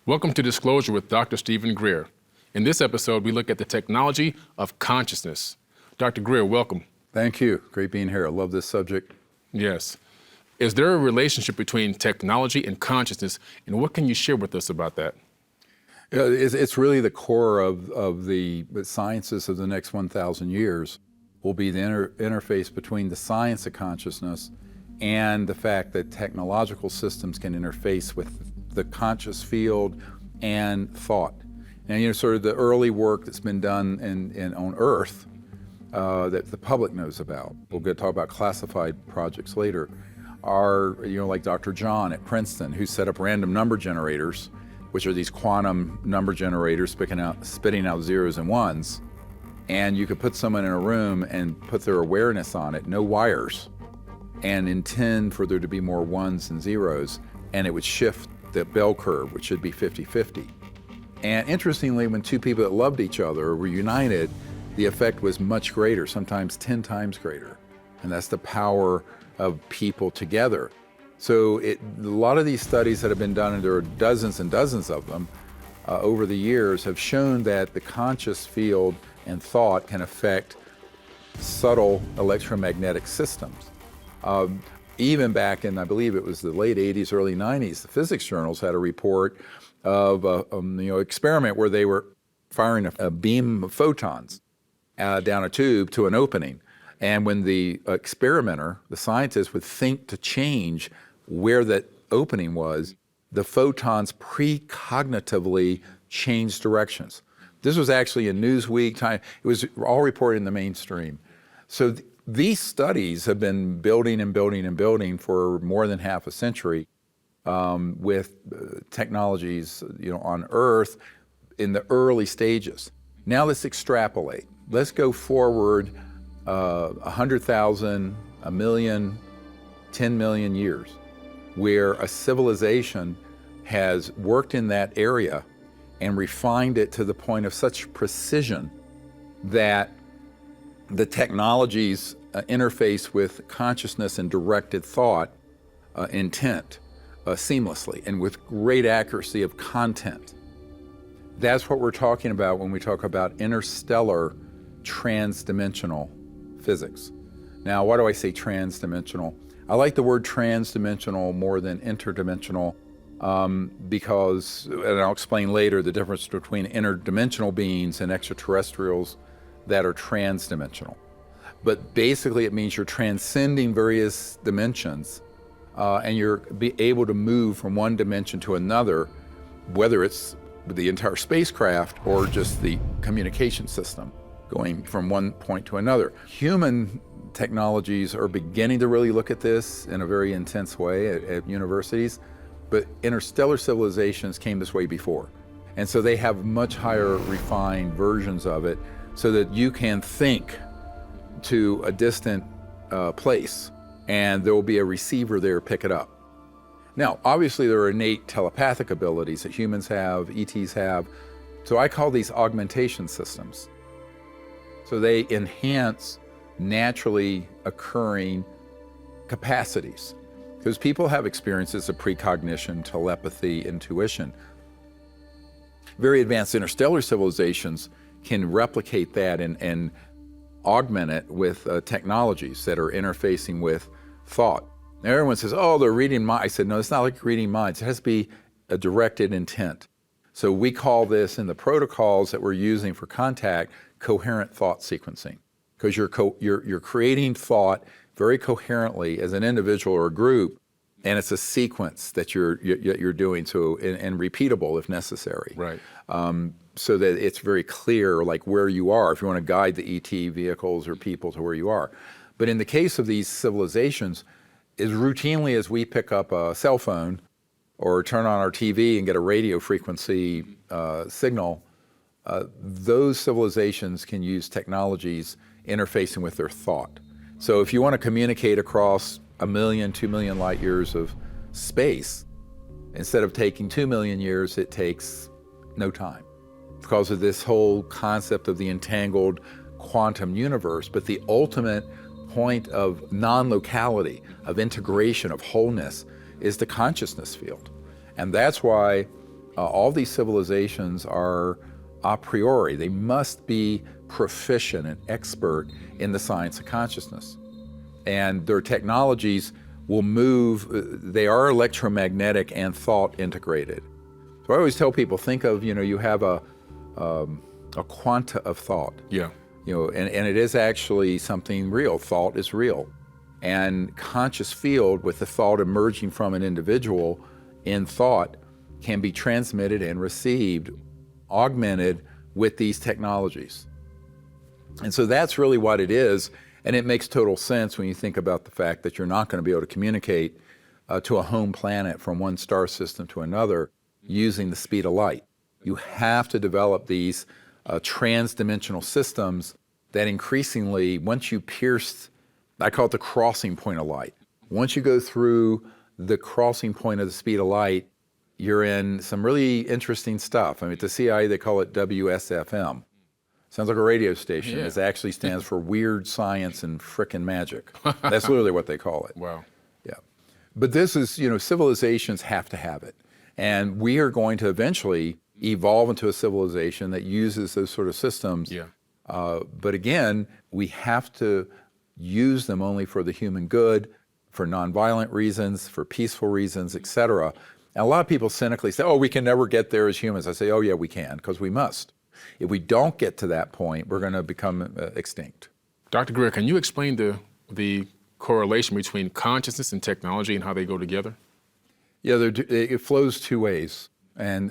Welcome to Disclosure with Dr. Stephen Greer. In this episode, we look at the technology of consciousness. Dr. Greer, welcome. Thank you. Great being here. I love this subject. Yes. Is there a relationship between technology and consciousness, and what can you share with us about that? It's really the core of the sciences of the next 1,000 years will be the interface between the science of consciousness and the fact that technological systems can interface with the conscious field and thought. And sort of the early work that's been done on Earth that the public knows about, we'll get to talk about classified projects later, are like Dr. John at Princeton, who set up random number generators, which are these quantum number generators spitting out zeros and ones. And you could put someone in a room and put their awareness on it, no wires, and intend for there to be more ones and zeros, and it would shift the bell curve, which should be 50-50. And interestingly, when two people that loved each other were united, the effect was much greater, sometimes 10 times greater. And that's the power of people together. So a lot of these studies that have been done, and there are dozens and dozens of them over the years, have shown that the conscious field and thought can affect subtle electromagnetic systems. Even back in, I believe it was the late 80s, early 90s, the physics journals had a report of an experiment where they were firing a beam of photons down a tube to an opening. And when the experimenter, the scientist, would think to change where that opening was, the photons precognitively changed directions. This was actually in Newsweek time. It was all reported in the mainstream. So these studies have been building and building and building for more than half a century with technologies on Earth in the early stages. Now let's extrapolate. Let's go forward 100,000, a million, 10 million years, where a civilization has worked in that area and refined it to the point of such precision that the technologies interface with consciousness and directed thought, intent, seamlessly, and with great accuracy of content. That's what we're talking about when we talk about interstellar transdimensional physics. Now, why do I say transdimensional? I like the word transdimensional more than interdimensional because, and I'll explain later, the difference between interdimensional beings and extraterrestrials that are transdimensional. But basically it means you're transcending various dimensions and you're able to move from one dimension to another, whether it's the entire spacecraft or just the communication system going from one point to another. Human technologies are beginning to really look at this in a very intense way at universities, but interstellar civilizations came this way before. And so they have much higher refined versions of it so that you can think to a distant place and there will be a receiver there to pick it up. Now, obviously there are innate telepathic abilities that humans have, ETs have, so I call these augmentation systems. So they enhance naturally occurring capacities. Because people have experiences of precognition, telepathy, intuition. Very advanced interstellar civilizations can replicate that and augment it with technologies that are interfacing with thought. Now everyone says, oh, they're reading minds. I said, no, it's not like reading minds. It has to be a directed intent. So we call this in the protocols that we're using for contact coherent thought sequencing. Because you're creating thought very coherently as an individual or a group, and it's a sequence that you're doing, so and repeatable if necessary. Right. So that it's very clear, like where you are, if you want to guide the ET vehicles or people to where you are. But in the case of these civilizations, as routinely as we pick up a cell phone or turn on our TV and get a radio frequency signal, those civilizations can use technologies interfacing with their thought. So if you want to communicate across 1 million, 2 million light years of space, instead of taking 2 million years, it takes no time because of this whole concept of the entangled quantum universe. But the ultimate point of non-locality, of integration, of wholeness, is the consciousness field. And that's why All these civilizations are a priori. They must be proficient and expert in the science of consciousness. And their technologies will move, they are electromagnetic and thought integrated. So I always tell people, think of, you have a quanta of thought. Yeah. And it is actually something real. Thought is real. And conscious field with the thought emerging from an individual in thought can be transmitted and received, augmented with these technologies. And so that's really what it is. And it makes total sense when you think about the fact that you're not going to be able to communicate to a home planet from one star system to another using the speed of light. You have to develop these trans-dimensional systems that increasingly, once you pierce, I call it the crossing point of light. Once you go through the crossing point of the speed of light, you're in some really interesting stuff. I mean, at the CIA, they call it WSFM. Sounds like a radio station. Yeah. It actually stands for Weird Science and Frickin' Magic. That's literally what they call it. Wow. Yeah. But this is, civilizations have to have it. And we are going to eventually evolve into a civilization that uses those sort of systems. Yeah. But again, we have to use them only for the human good, for nonviolent reasons, for peaceful reasons, et cetera. And a lot of people cynically say, oh, we can never get there as humans. I say, oh, yeah, we can, because we must. If we don't get to that point, we're going to become extinct. Dr. Greer, can you explain the correlation between consciousness and technology and how they go together? Yeah, it flows two ways. And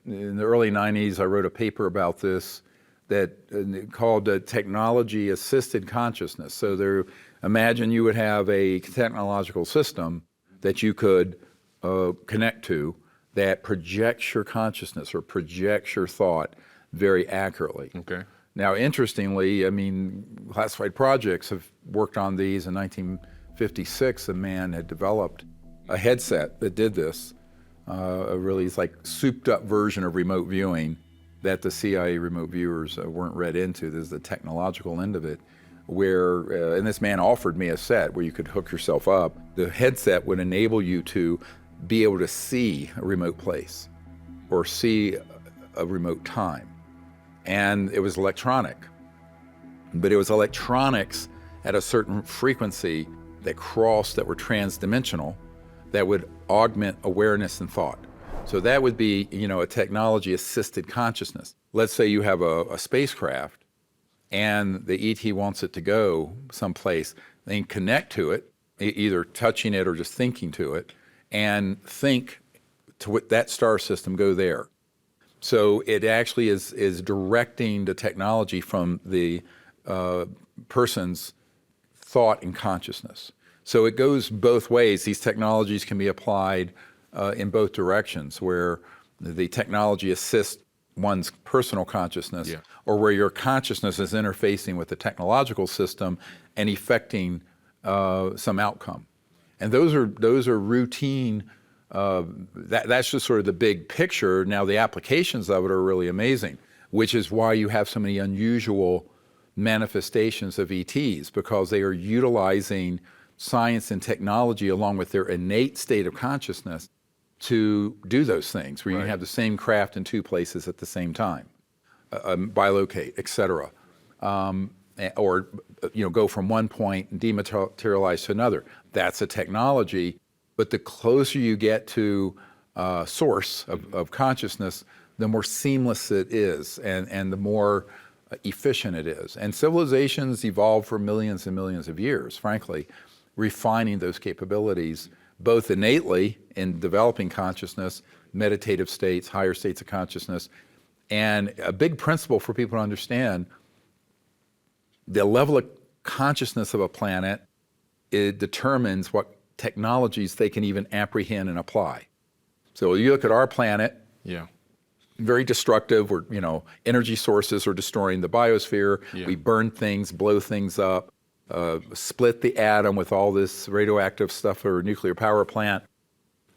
in the early 90s, I wrote a paper about this that called technology-assisted consciousness. So imagine you would have a technological system that you could connect to that projects your consciousness or projects your thought very accurately. Okay. Now, interestingly, classified projects have worked on these. In 1956, a man had developed a headset that did this, a really souped-up version of remote viewing that the CIA remote viewers weren't read into. There's the technological end of it, where, and this man offered me a set where you could hook yourself up. The headset would enable you to be able to see a remote place or see a remote time. And it was electronic, but it was electronics at a certain frequency that were trans-dimensional, that would augment awareness and thought. So that would be, a technology-assisted consciousness. Let's say you have a spacecraft and the ET wants it to go someplace, then connect to it, either touching it or just thinking to it, and think to that star system, go there. So it actually is directing the technology from the person's thought and consciousness. So it goes both ways. These technologies can be applied in both directions, where the technology assists one's personal consciousness, yeah, or where your consciousness is interfacing with the technological system and effecting some outcome. And those are routine. That's just sort of the big picture. Now the applications of it are really amazing, which is why you have so many unusual manifestations of ETs, because they are utilizing science and technology along with their innate state of consciousness to do those things, where you can have the same craft in two places at the same time, bilocate, et cetera, or go from one point and dematerialize to another. That's a technology. But the closer you get to source of consciousness, the more seamless it is, and the more efficient it is. And civilizations evolved for millions and millions of years, frankly, refining those capabilities, both innately in developing consciousness, meditative states, higher states of consciousness. And a big principle for people to understand, the level of consciousness of a planet, it determines what technologies they can even apprehend and apply. So you look at our planet, yeah, very destructive. Energy sources are destroying the biosphere. Yeah. We burn things, blow things up, split the atom with all this radioactive stuff or nuclear power plant,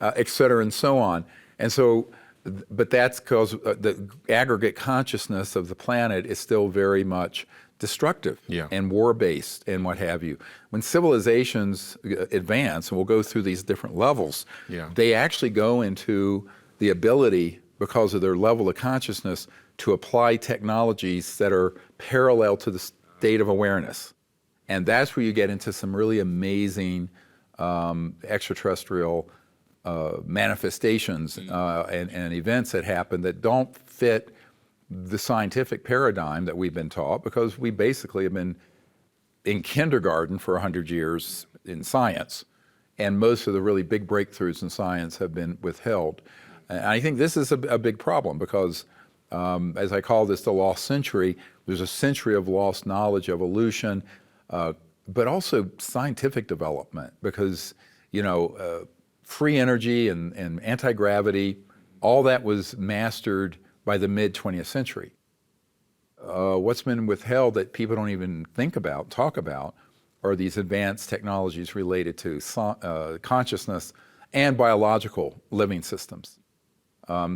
et cetera, and so on. And so, but that's because the aggregate consciousness of the planet is still very much destructive, yeah, and war-based and what have you. When civilizations advance, and we'll go through these different levels, yeah, they actually go into the ability because of their level of consciousness to apply technologies that are parallel to the state of awareness. And that's where you get into some really amazing extraterrestrial manifestations and events that happen that don't fit the scientific paradigm that we've been taught, because we basically have been in kindergarten for 100 years in science, and most of the really big breakthroughs in science have been withheld. And I think this is a big problem because, as I call this the lost century, there's a century of lost knowledge, evolution, but also scientific development, because, free energy and anti-gravity, all that was mastered by the mid-20th century. What's been withheld that people don't even think about, talk about, are these advanced technologies related to consciousness and biological living systems.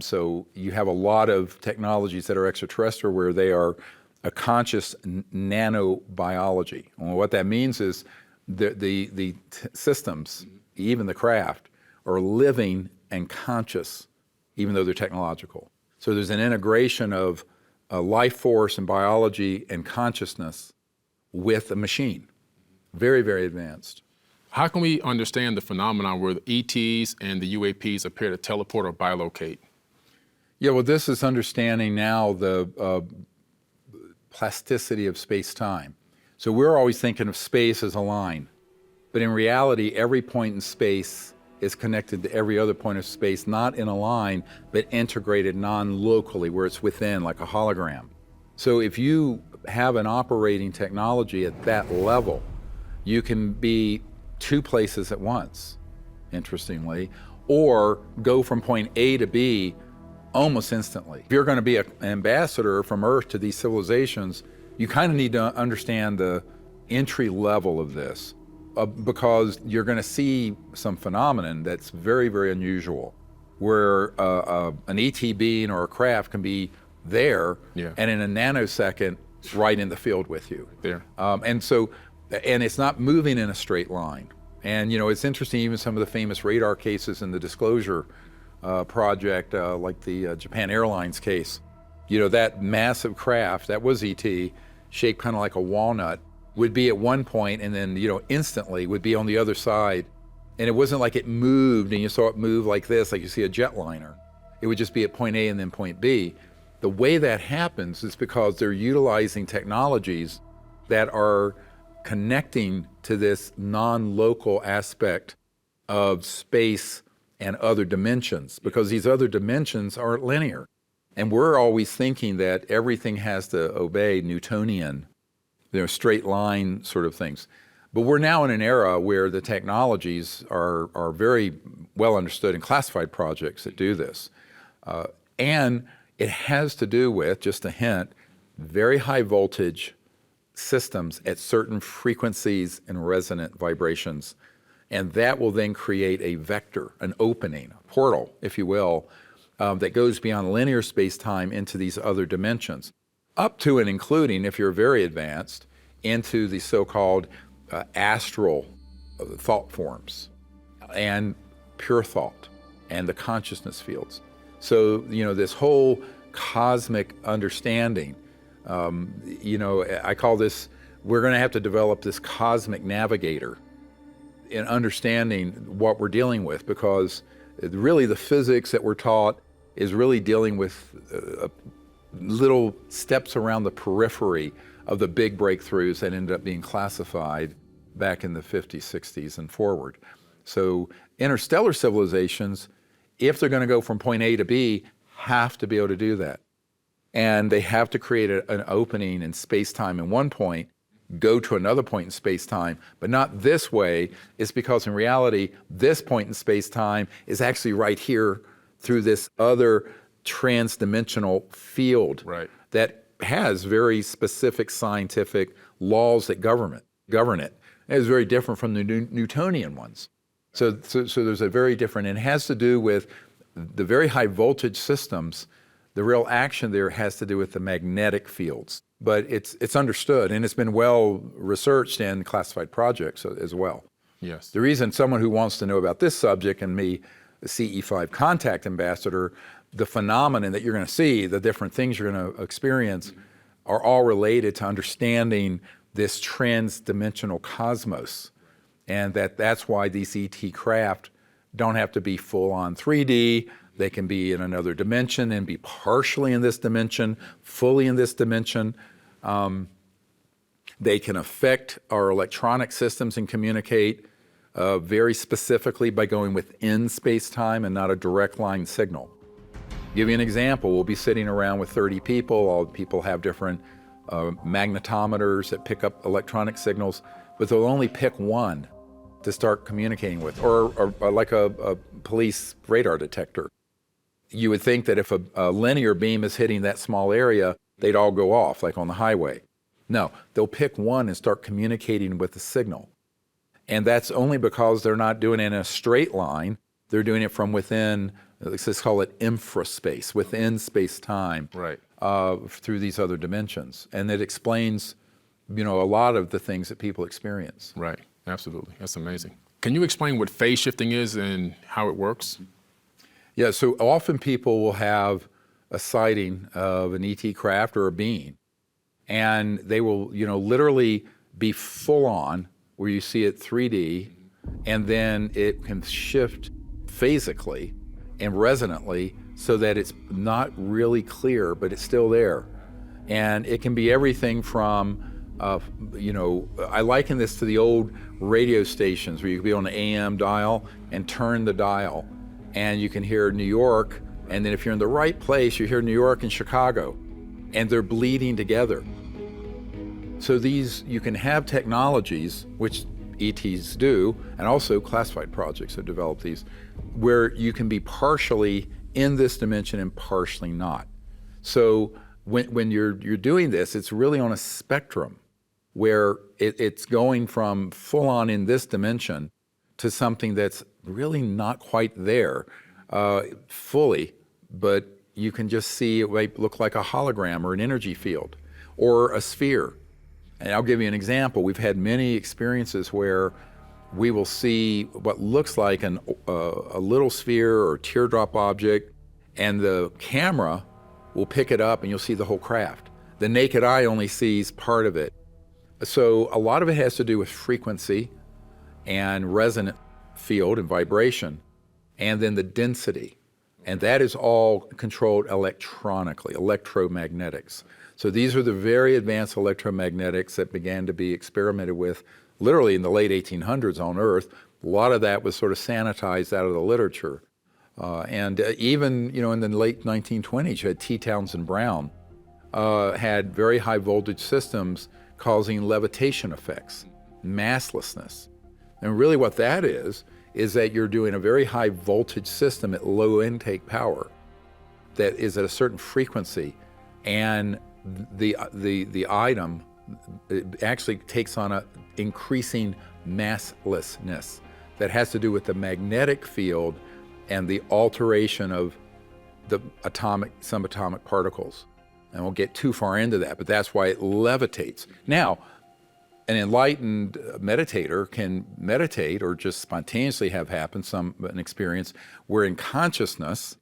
So you have a lot of technologies that are extraterrestrial where they are a conscious nanobiology. And what that means is the systems, even the craft, are living and conscious, even though they're technological. So there's an integration of life force and biology and consciousness with a machine. Very, very advanced. How can we understand the phenomenon where the ETs and the UAPs appear to teleport or bilocate? Yeah, well, this is understanding now the plasticity of space-time. So we're always thinking of space as a line, but in reality, every point in space is connected to every other point of space, not in a line, but integrated non-locally, where it's within, like a hologram. So if you have an operating technology at that level, you can be two places at once, interestingly, or go from point A to B almost instantly. If you're going to be an ambassador from Earth to these civilizations, you kind of need to understand the entry level of this, because you're going to see some phenomenon that's very, very unusual, where an ET being or a craft can be there and in a nanosecond right in the field with you. There. And it's not moving in a straight line. And it's interesting, even some of the famous radar cases in the disclosure project, like the Japan Airlines case, that massive craft, that was ET, shaped kind of like a walnut, would be at one point and then, instantly would be on the other side. And it wasn't like it moved and you saw it move like this, like you see a jetliner. It would just be at point A and then point B. The way that happens is because they're utilizing technologies that are connecting to this non-local aspect of space and other dimensions, because these other dimensions aren't linear. And we're always thinking that everything has to obey Newtonian, straight line sort of things. But we're now in an era where the technologies are very well understood in classified projects that do this. And it has to do with, just a hint, very high voltage systems at certain frequencies and resonant vibrations. And that will then create a vector, an opening, a portal, if you will, that goes beyond linear space-time into these other dimensions, up to and including, if you're very advanced, into the so-called astral thought forms and pure thought and the consciousness fields. So, this whole cosmic understanding, I call this, we're going to have to develop this cosmic navigator in understanding what we're dealing with, because really the physics that we're taught is really dealing with little steps around the periphery of the big breakthroughs that ended up being classified back in the 50s, 60s, and forward. So interstellar civilizations, if they're going to go from point A to B, have to be able to do that. And they have to create an opening in space-time in one point, go to another point in space-time, but not this way. It's because in reality, this point in space-time is actually right here through this other trans-dimensional field that has very specific scientific laws that govern it. And it's very different from the Newtonian ones. So there's a very different, and it has to do with the very high voltage systems. The real action there has to do with the magnetic fields. But it's understood, and it's been well researched in classified projects as well. Yes. The reason someone who wants to know about this subject and me, the CE5 contact ambassador, the phenomenon that you're going to see, the different things you're going to experience, are all related to understanding this trans-dimensional cosmos. And that's why these ET craft don't have to be full-on 3D. They can be in another dimension and be partially in this dimension, fully in this dimension. They can affect our electronic systems and communicate very specifically by going within space-time and not a direct line signal. Give you an example. We'll be sitting around with 30 people. All the people have different magnetometers that pick up electronic signals, but they'll only pick one to start communicating with, or like a police radar detector. You would think that if a linear beam is hitting that small area, they'd all go off, like on the highway. No, they'll pick one and start communicating with the signal. And that's only because they're not doing it in a straight line. They're doing it from within, let's call it infraspace, within space-time, Right. Through these other dimensions. And it explains, a lot of the things that people experience. Right. Absolutely. That's amazing. Can you explain what phase shifting is and how it works? Yeah, so often people will have a sighting of an ET craft or a being, and they will, literally be full on, where you see it 3D, and then it can shift phasically and resonantly so that it's not really clear, but it's still there. And it can be everything from, I liken this to the old radio stations where you could be on an AM dial and turn the dial, and you can hear New York, and then if you're in the right place, you hear New York and Chicago, and they're bleeding together. So you can have technologies, which ETs do, and also classified projects have developed these, where you can be partially in this dimension and partially not. So when you're doing this, it's really on a spectrum where it's going from full on in this dimension to something that's really not quite there fully, but you can just see it might look like a hologram or an energy field or a sphere. And I'll give you an example. We've had many experiences where we will see what looks like a little sphere or teardrop object, and the camera will pick it up and you'll see the whole craft. The naked eye only sees part of it. So a lot of it has to do with frequency and resonant field and vibration, and then the density. And that is all controlled electronically, electromagnetics. So these are the very advanced electromagnetics that began to be experimented with literally in the late 1800s on Earth. A lot of that was sort of sanitized out of the literature. And even, in the late 1920s, you had T. Townsend Brown had very high voltage systems causing levitation effects, masslessness. And really what that is that you're doing a very high voltage system at low intake power that is at a certain frequency, and the item it actually takes on a increasing masslessness that has to do with the magnetic field and the alteration of the subatomic particles. And we'll get too far into that, but that's why it levitates. Now, an enlightened meditator can meditate or just spontaneously have happen an experience where in consciousness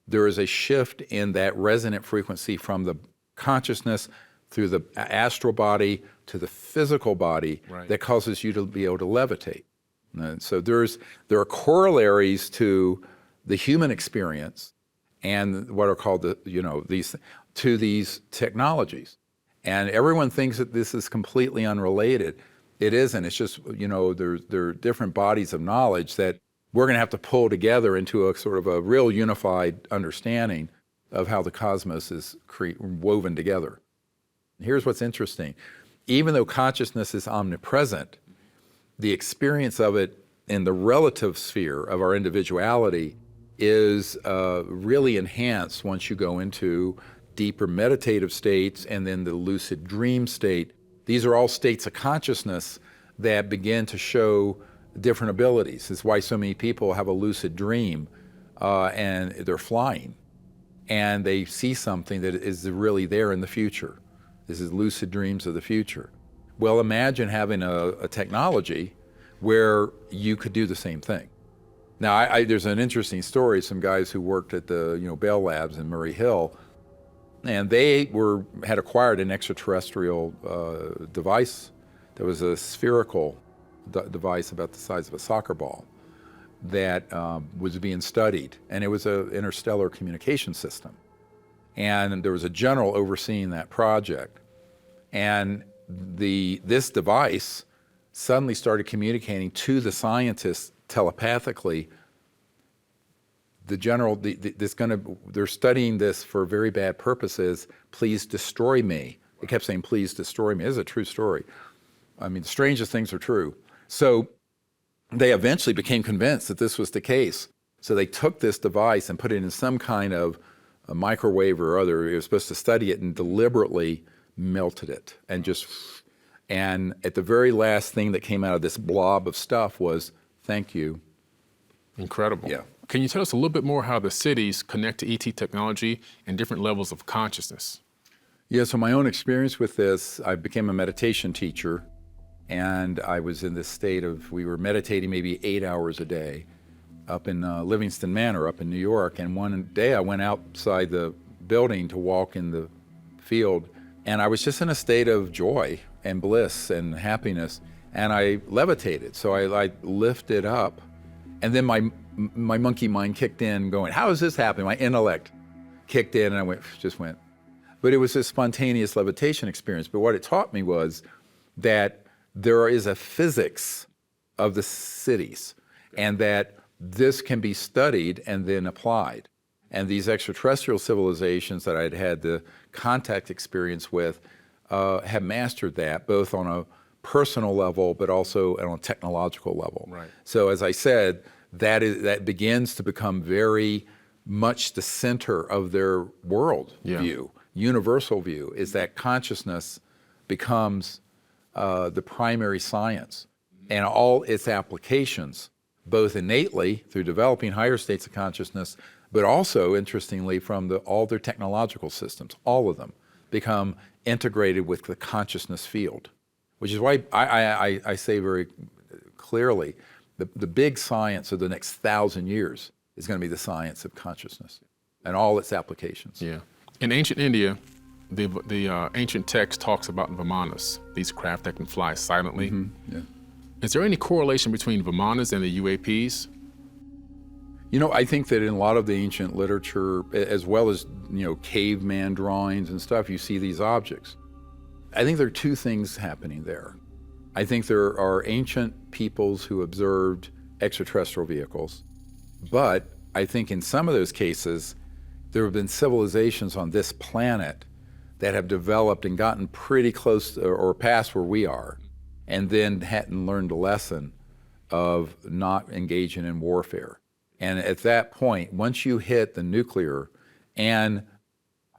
there is a shift in that resonant frequency from the consciousness through the astral body to the physical body, right, that causes you to be able to levitate. And so there are corollaries to the human experience and what are called these technologies. And everyone thinks that this is completely unrelated. It isn't. It's just, there are different bodies of knowledge that we're going to have to pull together into a sort of a real unified understanding of how the cosmos is woven together. Here's what's interesting. Even though consciousness is omnipresent, the experience of it in the relative sphere of our individuality is really enhanced once you go into deeper meditative states and then the lucid dream state. These are all states of consciousness that begin to show different abilities. It's why so many people have a lucid dream and they're flying and they see something that is really there in the future. This is lucid dreams of the future. Well, imagine having a technology where you could do the same thing. Now, there's an interesting story. Some guys who worked at the Bell Labs in Murray Hill, and they had acquired an extraterrestrial device that was a spherical device about the size of a soccer ball that was being studied, and it was an interstellar communication system. And there was a general overseeing that project, and this device suddenly started communicating to the scientists telepathically. The general, they're studying this for very bad purposes. Please destroy me. It kept saying, please destroy me. This is a true story. I mean, the strangest things are true. So they eventually became convinced that this was the case. So they took this device and put it in some kind of a microwave or other. It was supposed to study it and deliberately melted it. And at the very last thing that came out of this blob of stuff was, thank you. Incredible. Yeah. Can you tell us a little bit more how the cities connect to ET technology and different levels of consciousness? Yeah, so my own experience with this, I became a meditation teacher, and I was in this state of, we were meditating maybe 8 hours a day up in Livingston Manor up in New York. And one day I went outside the building to walk in the field, and I was just in a state of joy and bliss and happiness, and I levitated. So I lifted up, and then my monkey mind kicked in going, how is this happening? My intellect kicked in, and I just went. But it was a spontaneous levitation experience. But what it taught me was that there is a physics of the cities, and that this can be studied and then applied. And these extraterrestrial civilizations that I'd had the contact experience with have mastered that, both on a personal level, but also on a technological level. Right. So as I said, that begins to become very much the center of their world view. Universal view is that consciousness becomes the primary science, and all its applications, both innately through developing higher states of consciousness, but also, interestingly, from all their technological systems, all of them become integrated with the consciousness field, which is why I say very clearly, the big science of the next 1,000 years is going to be the science of consciousness and all its applications. Yeah. In ancient India, the ancient text talks about Vimanas, these craft that can fly silently. Mm-hmm. Yeah. Is there any correlation between Vimanas and the UAPs? I think that in a lot of the ancient literature, as well as, caveman drawings and stuff, you see these objects. I think there are two things happening there. I think there are ancient peoples who observed extraterrestrial vehicles, but I think in some of those cases, there have been civilizations on this planet that have developed and gotten pretty close or past where we are, and then hadn't learned a lesson of not engaging in warfare. And at that point, once you hit the nuclear and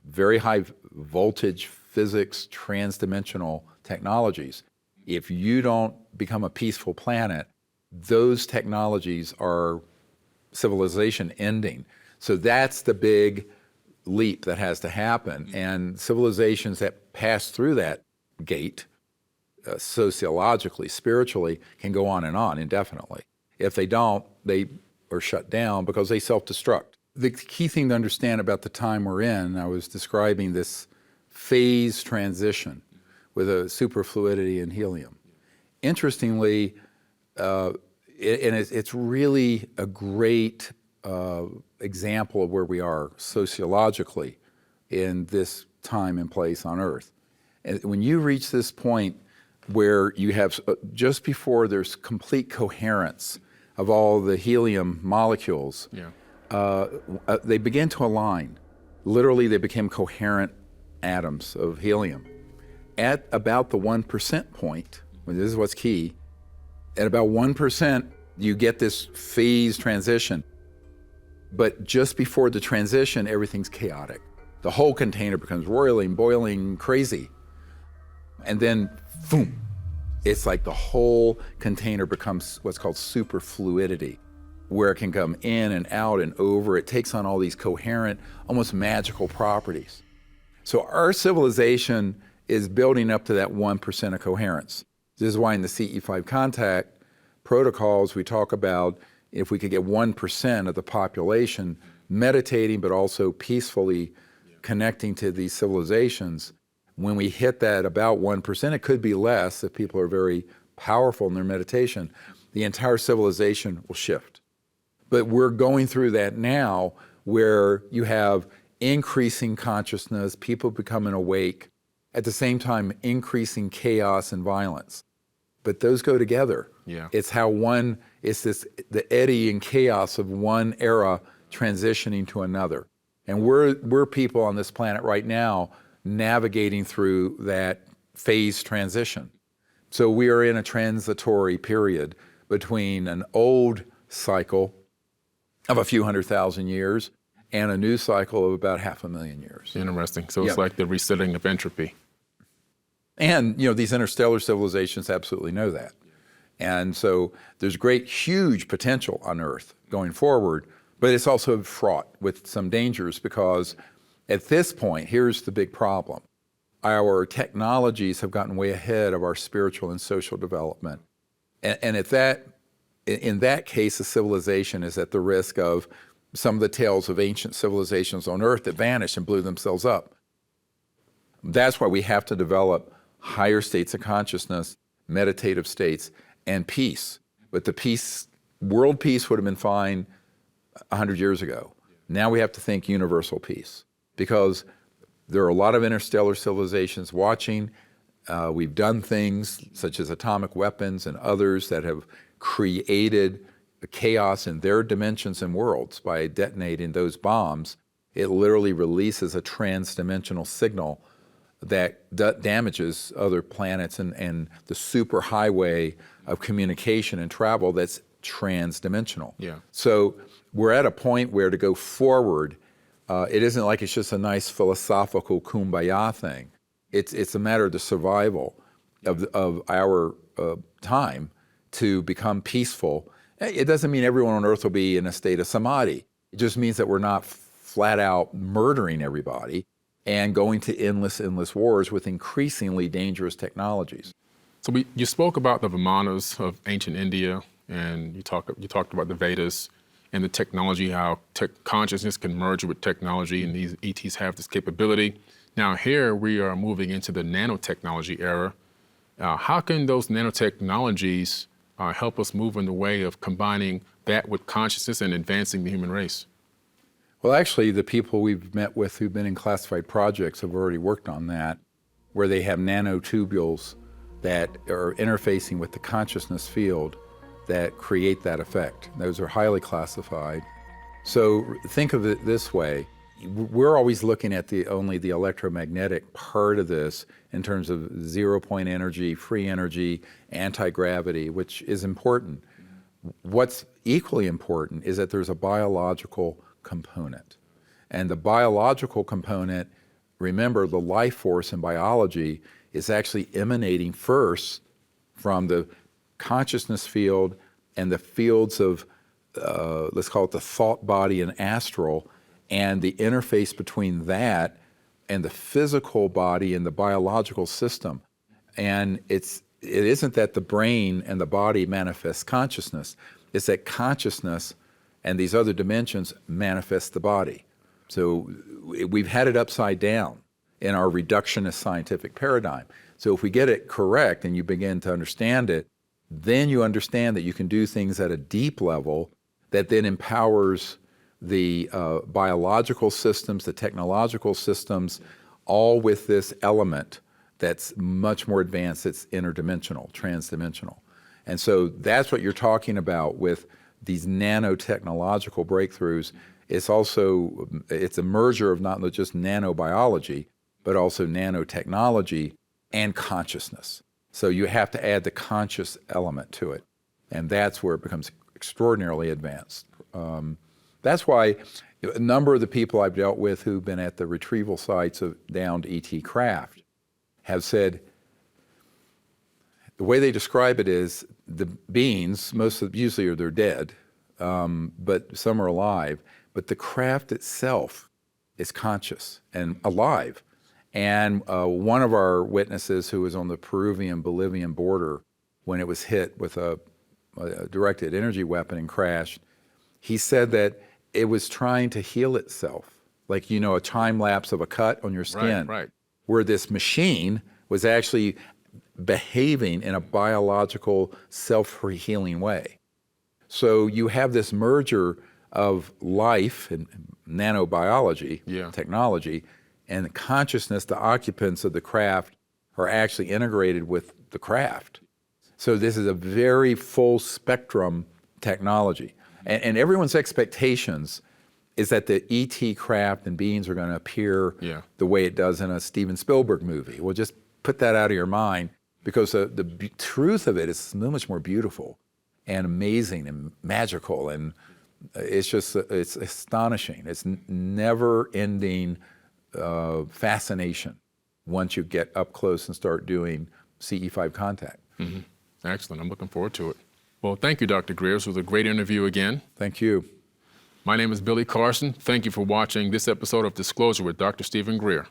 very high voltage physics, transdimensional technologies, if you don't become a peaceful planet, those technologies are civilization ending. So that's the big leap that has to happen. And civilizations that pass through that gate, sociologically, spiritually, can go on indefinitely. If they don't, they are shut down because they self-destruct. The key thing to understand about the time we're in, I was describing this phase transition with a superfluidity in helium. Interestingly, it's really a great example of where we are sociologically in this time and place on Earth. And when you reach this point where you have, just before there's complete coherence of all the helium molecules, they begin to align. Literally, they became coherent atoms of helium. At about the 1% point, this is what's key, at about 1%, you get this phase transition. But just before the transition, everything's chaotic. The whole container becomes roiling, boiling, crazy. And then, boom, it's like the whole container becomes what's called superfluidity, where it can come in and out and over. It takes on all these coherent, almost magical properties. So our civilization is building up to that 1% of coherence. This is why in the CE5 contact protocols we talk about if we could get 1% of the population meditating but also peacefully connecting to these civilizations, when we hit that about 1%, it could be less if people are very powerful in their meditation, the entire civilization will shift. But we're going through that now where you have increasing consciousness, people becoming awake, at the same time increasing chaos and violence. But those go together. Yeah. It's the eddy and chaos of one era transitioning to another. And we're people on this planet right now navigating through that phase transition. So we are in a transitory period between an old cycle of a few 100,000 years and a new cycle of about 500,000 years. Interesting. So it's like the resetting of entropy. And these interstellar civilizations absolutely know that. And so there's great, huge potential on Earth going forward, but it's also fraught with some dangers because at this point, here's the big problem. Our technologies have gotten way ahead of our spiritual and social development. And in that case, a civilization is at the risk of some of the tales of ancient civilizations on Earth that vanished and blew themselves up. That's why we have to develop higher states of consciousness, meditative states, and peace. But world peace would have been fine 100 years ago. Now we have to think universal peace because there are a lot of interstellar civilizations watching. We've done things such as atomic weapons and others that have created chaos in their dimensions and worlds by detonating those bombs. It literally releases a trans-dimensional signal that damages other planets and the superhighway of communication and travel that's trans-dimensional. Yeah. So we're at a point where to go forward, it isn't like it's just a nice philosophical kumbaya thing. It's a matter of the survival of our time to become peaceful. It doesn't mean everyone on Earth will be in a state of samadhi. It just means that we're not flat out murdering everybody and going to endless wars with increasingly dangerous technologies. So you spoke about the Vimanas of ancient India, and you talked about the Vedas and the technology, how consciousness can merge with technology, and these ETs have this capability. Now here we are moving into the nanotechnology era. How can those nanotechnologies help us move in the way of combining that with consciousness and advancing the human race? Well, actually, the people we've met with who've been in classified projects have already worked on that, where they have nanotubules that are interfacing with the consciousness field that create that effect. Those are highly classified. So think of it this way. We're always looking at only the electromagnetic part of this in terms of zero-point energy, free energy, anti-gravity, which is important. What's equally important is that there's a biological component. And the biological component, remember, the life force in biology is actually emanating first from the consciousness field and the fields of, let's call it the thought body and astral, and the interface between that and the physical body and the biological system. And it isn't that the brain and the body manifest consciousness, it's that consciousness and these other dimensions manifest the body. So we've had it upside down in our reductionist scientific paradigm. So if we get it correct and you begin to understand it, then you understand that you can do things at a deep level that then empowers the biological systems, the technological systems, all with this element that's much more advanced, it's interdimensional, transdimensional. And so that's what you're talking about with these nanotechnological breakthroughs. It's a merger of not just nanobiology, but also nanotechnology and consciousness. So you have to add the conscious element to it. And that's where it becomes extraordinarily advanced. That's why a number of the people I've dealt with who've been at the retrieval sites of downed ET craft have said, the way they describe it is the beings, usually they're dead, but some are alive, but the craft itself is conscious and alive. And one of our witnesses who was on the Peruvian-Bolivian border when it was hit with a a directed energy weapon and crashed, he said that it was trying to heal itself, like, a time lapse of a cut on your skin, Right. where this machine was actually behaving in a biological, self-healing way. So you have this merger of life and nanobiology, technology, and the consciousness. The occupants of the craft are actually integrated with the craft. So this is a very full spectrum technology. And everyone's expectations is that the ET craft and beings are going to appear the way it does in a Steven Spielberg movie. Well, just put that out of your mind, because the truth of it is so much more beautiful and amazing and magical, and it's astonishing. It's never-ending fascination once you get up close and start doing CE5 contact. Mm-hmm. Excellent. I'm looking forward to it. Well, thank you, Dr. Greer. This was a great interview again. Thank you. My name is Billy Carson. Thank you for watching this episode of Disclosure with Dr. Stephen Greer.